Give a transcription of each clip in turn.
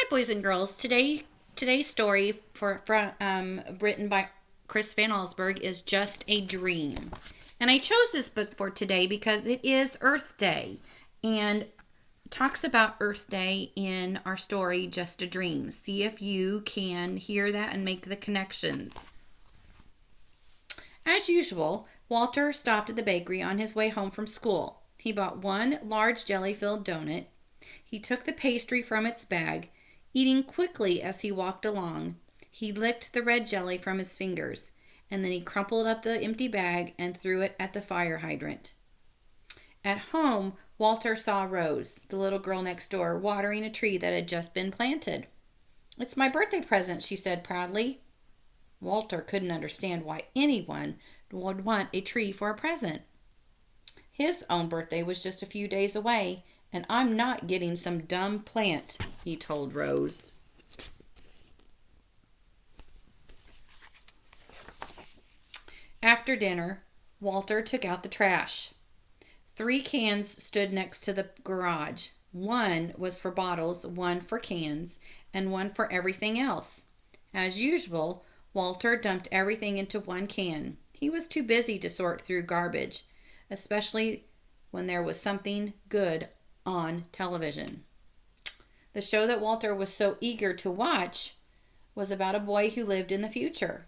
Hi, boys and girls. Today's story written by Chris Van Allsburg is Just a Dream, and I chose this book for today because it is Earth Day, and talks about Earth Day in our story Just a Dream. See if you can hear that and make the connections. As usual, Walter stopped at the bakery on his way home from school. He bought one large jelly-filled donut. He took the pastry from its bag, eating quickly as he walked along. He licked the red jelly from his fingers, and then he crumpled up the empty bag and threw it at the fire hydrant. At home, Walter saw Rose, the little girl next door, watering a tree that had just been planted. "It's my birthday present," she said proudly. Walter couldn't understand why anyone would want a tree for a present. His own birthday was just a few days away, and I'm not getting some dumb plant, he told Rose. After dinner, Walter took out the trash. 3 cans stood next to the garage. One was for bottles, one for cans, and one for everything else. As usual, Walter dumped everything into one can. He was too busy to sort through garbage, especially when there was something good on television. The show that Walter was so eager to watch was about a boy who lived in the future.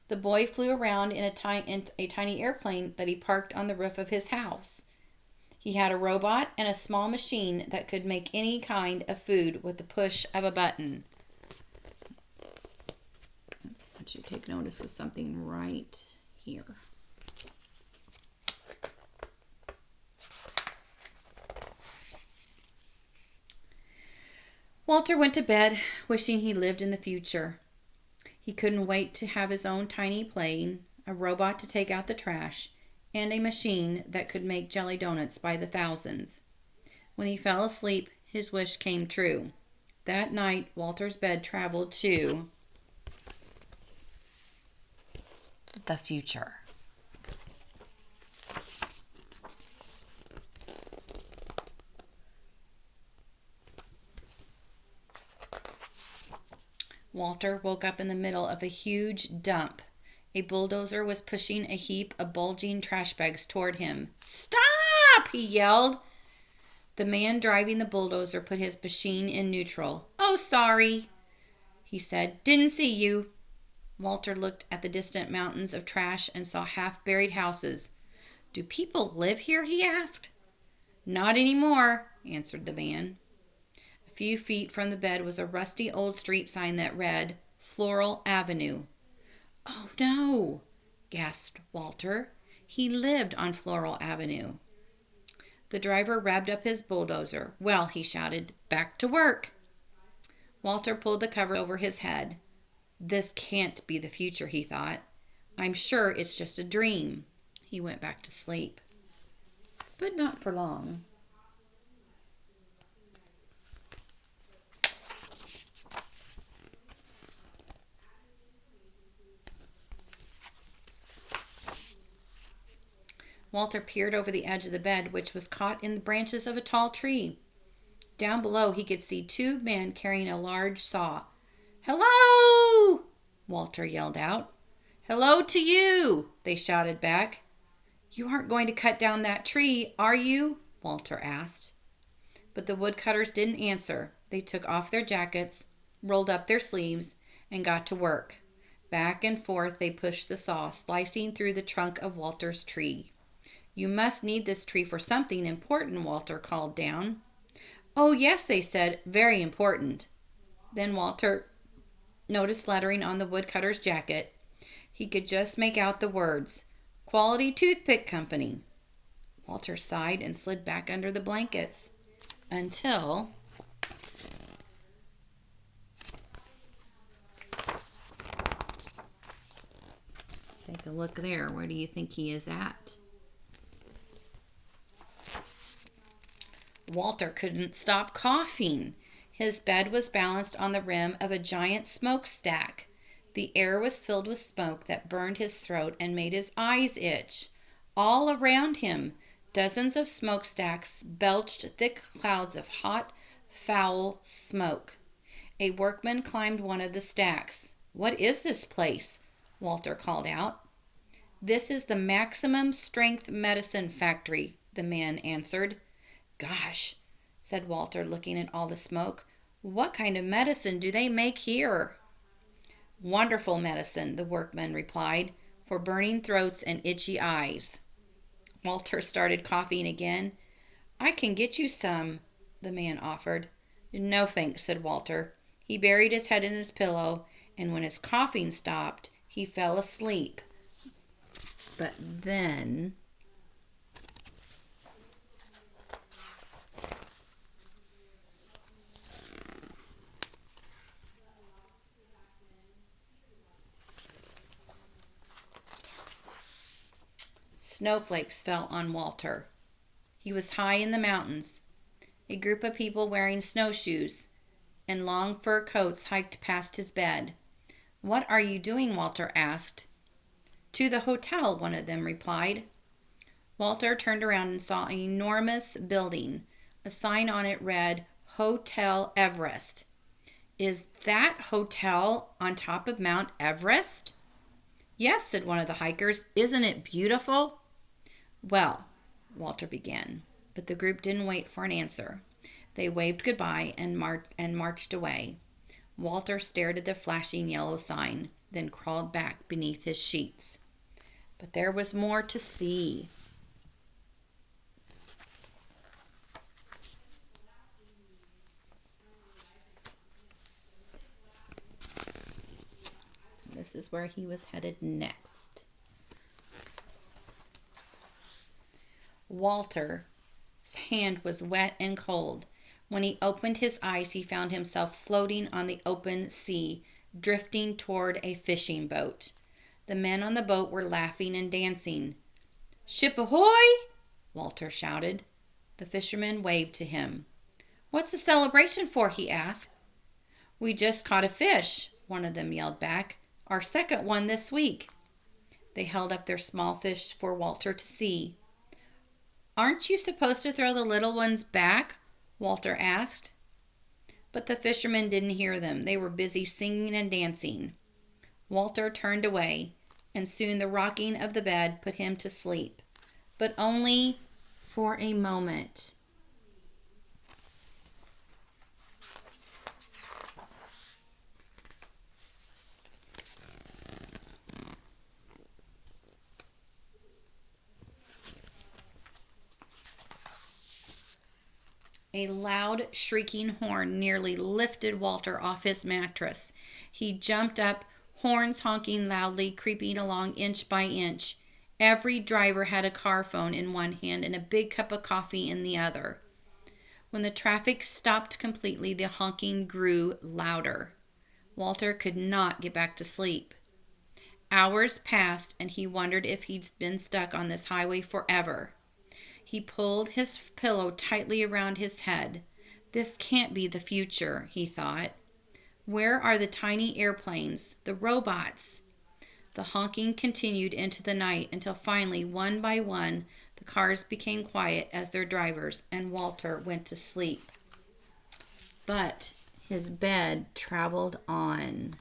The boy flew around in a tiny airplane that he parked on the roof of his house. He had a robot and a small machine that could make any kind of food with the push of a button. I want you to take notice of something right here. Walter went to bed wishing he lived in the future. He couldn't wait to have his own tiny plane, a robot to take out the trash, and a machine that could make jelly donuts by the thousands. When he fell asleep, his wish came true. That night, Walter's bed traveled to the future. Walter woke up in the middle of a huge dump. A bulldozer was pushing a heap of bulging trash bags toward him. "Stop!" he yelled. The man driving the bulldozer put his machine in neutral. "Oh, sorry," he said. "Didn't see you." Walter looked at the distant mountains of trash and saw half-buried houses. "Do people live here?" he asked. "Not anymore," answered the man. A few feet from the bed was a rusty old street sign that read, "Floral Avenue." "Oh, no," gasped Walter. He lived on Floral Avenue. The driver revved up his bulldozer. "Well," he shouted, "back to work." Walter pulled the cover over his head. "This can't be the future," he thought. "I'm sure it's just a dream." He went back to sleep. But not for long. Walter peered over the edge of the bed, which was caught in the branches of a tall tree. Down below, he could see 2 men carrying a large saw. "Hello!" Walter yelled out. "Hello to you!" they shouted back. "You aren't going to cut down that tree, are you?" Walter asked. But the woodcutters didn't answer. They took off their jackets, rolled up their sleeves, and got to work. Back and forth they pushed the saw, slicing through the trunk of Walter's tree. "You must need this tree for something important," Walter called down. "Oh, yes," they said, "very important." Then Walter noticed lettering on the woodcutter's jacket. He could just make out the words, "Quality Toothpick Company." Walter sighed and slid back under the blankets until take a look there. Where do you think he is at? Walter couldn't stop coughing. His bed was balanced on the rim of a giant smokestack. The air was filled with smoke that burned his throat and made his eyes itch. All around him, dozens of smokestacks belched thick clouds of hot, foul smoke. A workman climbed one of the stacks. "What is this place?" Walter called out. "This is the Maximum Strength Medicine Factory," the man answered. "Gosh," said Walter, looking at all the smoke. "What kind of medicine do they make here?" "Wonderful medicine," the workman replied, "for burning throats and itchy eyes." Walter started coughing again. "I can get you some," the man offered. "No thanks," said Walter. He buried his head in his pillow, and when his coughing stopped, he fell asleep. But then snowflakes fell on Walter. He was high in the mountains. A group of people wearing snowshoes and long fur coats hiked past his bed. "What are you doing?" Walter asked. "To the hotel," one of them replied. Walter turned around and saw an enormous building. A sign on it read, "Hotel Everest." "Is that hotel on top of Mount Everest?" "Yes," said one of the hikers. "Isn't it beautiful?" "Well," Walter began, but the group didn't wait for an answer. They waved goodbye and marched away. Walter stared at the flashing yellow sign, then crawled back beneath his sheets. But there was more to see. This is where he was headed next. Walter's hand was wet and cold. When he opened his eyes, he found himself floating on the open sea, drifting toward a fishing boat. The men on the boat were laughing and dancing. "Ship ahoy!" Walter shouted. The fishermen waved to him. "What's the celebration for?" he asked. "We just caught a fish," one of them yelled back. "Our second one this week." They held up their small fish for Walter to see. "Aren't you supposed to throw the little ones back?" Walter asked. But the fishermen didn't hear them. They were busy singing and dancing. Walter turned away, and soon the rocking of the bed put him to sleep, but only for a moment. A loud, shrieking horn nearly lifted Walter off his mattress. He jumped up, horns honking loudly, creeping along inch by inch. Every driver had a car phone in one hand and a big cup of coffee in the other. When the traffic stopped completely, the honking grew louder. Walter could not get back to sleep. Hours passed, and he wondered if he'd been stuck on this highway forever. He pulled his pillow tightly around his head. "This can't be the future," he thought. "Where are the tiny airplanes, the robots?" The honking continued into the night until finally, one by one, the cars became quiet as their drivers, and Walter went to sleep. But his bed traveled on.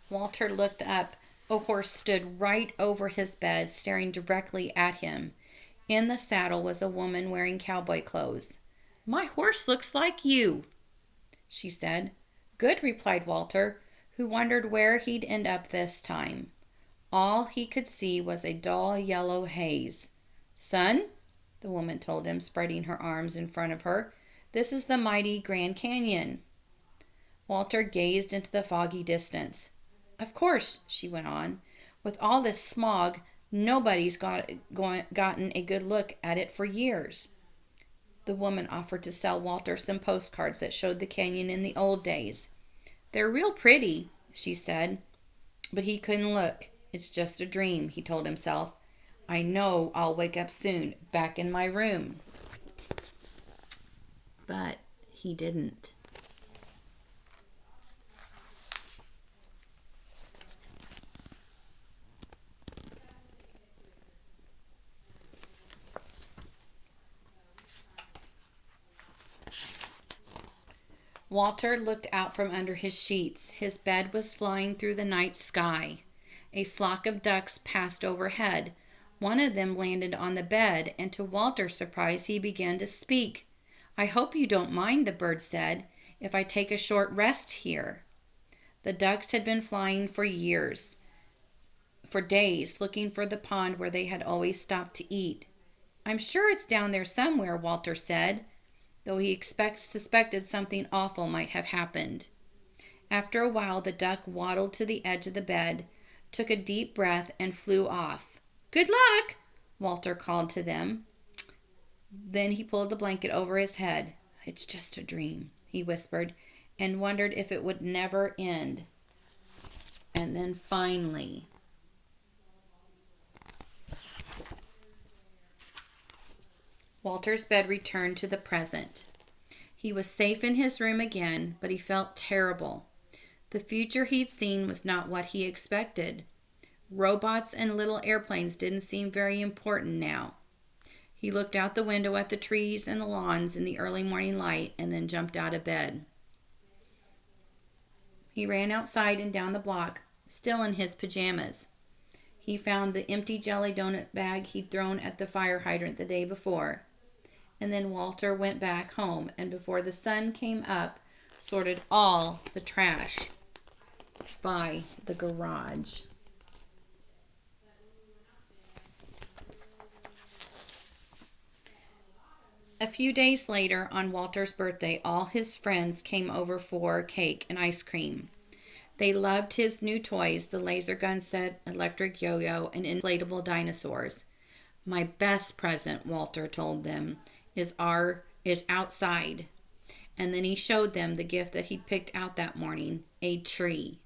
Walter looked up. A horse stood right over his bed, staring directly at him. In the saddle was a woman wearing cowboy clothes. "My horse looks like you," she said. "Good," replied Walter, who wondered where he'd end up this time. All he could see was a dull yellow haze. "Son," the woman told him, spreading her arms in front of her, "this is the mighty Grand Canyon." Walter gazed into the foggy distance. "Of course," she went on, "with all this smog, nobody's gotten a good look at it for years." The woman offered to sell Walter some postcards that showed the canyon in the old days. "They're real pretty," she said. But he couldn't look. "It's just a dream," he told himself. "I know I'll wake up soon, back in my room." But he didn't. Walter looked out from under his sheets. His bed was flying through the night sky. A flock of ducks passed overhead. One of them landed on the bed, and to Walter's surprise, he began to speak. "I hope you don't mind," the bird said, "if I take a short rest here." The ducks had been flying for days, looking for the pond where they had always stopped to eat. "I'm sure it's down there somewhere," Walter said, though he suspected something awful might have happened. After a while, the duck waddled to the edge of the bed, took a deep breath, and flew off. "Good luck," Walter called to them. Then he pulled the blanket over his head. "It's just a dream," he whispered, and wondered if it would never end. And then finally, Walter's bed returned to the present. He was safe in his room again, but he felt terrible. The future he'd seen was not what he expected. Robots and little airplanes didn't seem very important now. He looked out the window at the trees and the lawns in the early morning light and then jumped out of bed. He ran outside and down the block, still in his pajamas. He found the empty jelly donut bag he'd thrown at the fire hydrant the day before. And then Walter went back home, and before the sun came up, sorted all the trash by the garage. A few days later, on Walter's birthday, all his friends came over for cake and ice cream. They loved his new toys, the laser gun set, electric yo-yo, and inflatable dinosaurs. "My best present," Walter told them, is outside. And then he showed them the gift that he'd picked out that morning, a tree.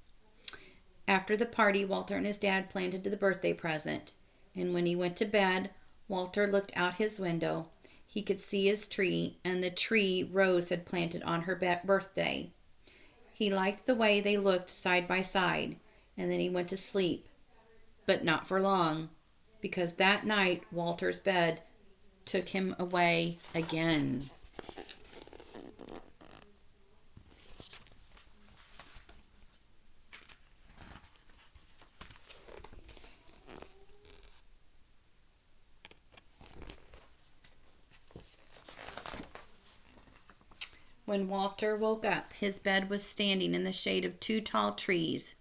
After the party, Walter and his dad planted the birthday present. And when he went to bed, Walter looked out his window. He could see his tree and the tree Rose had planted on her birthday. He liked the way they looked side by side, and then he went to sleep. But not for long, because that night Walter's bed took him away again. When Walter woke up, his bed was standing in the shade of two tall trees.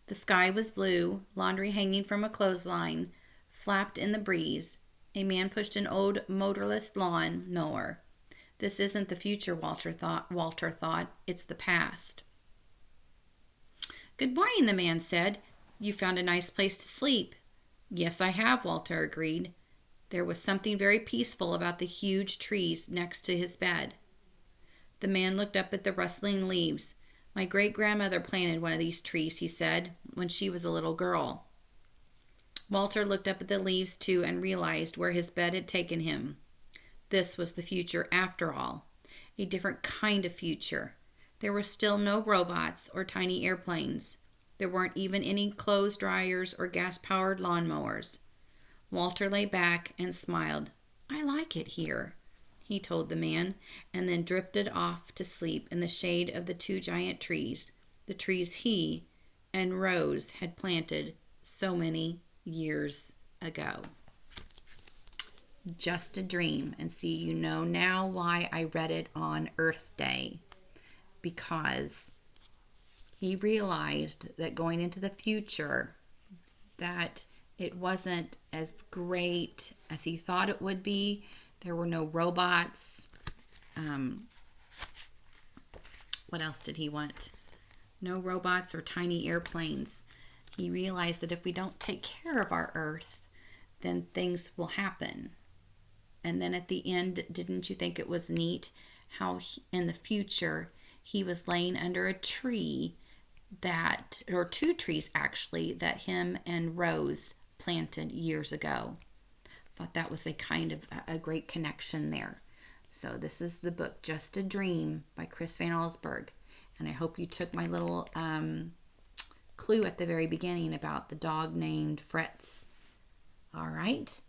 The sky was blue, laundry hanging from a clothesline flapped in the breeze. A man pushed an old motorless lawn mower. This isn't the future, Walter thought. It's the past. "Good morning," the man said. "You found a nice place to sleep." "Yes, I have," Walter agreed. There was something very peaceful about the huge trees next to his bed. The man looked up at the rustling leaves. "My great-grandmother planted one of these trees," he said, "when she was a little girl." Walter looked up at the leaves too and realized where his bed had taken him. This was the future after all. A different kind of future. There were still no robots or tiny airplanes. There weren't even any clothes dryers or gas-powered lawnmowers. Walter lay back and smiled. "I like it here," he told the man, and then drifted off to sleep in the shade of the two giant trees, the trees he and Rose had planted so many years ago. Just a dream. And see, you know now why I read it on Earth Day, because he realized that going into the future that it wasn't as great as he thought it would be. There were no robots. What else did he want? No robots or tiny airplanes. He realized that if we don't take care of our Earth, then things will happen. And then at the end, didn't you think it was neat how in the future he was laying under a tree or two trees actually, that him and Rose planted years ago. Thought that was a kind of a great connection there. So this is the book Just a Dream by Chris Van Allsburg. And I hope you took my little clue at the very beginning about the dog named Fritz. All right.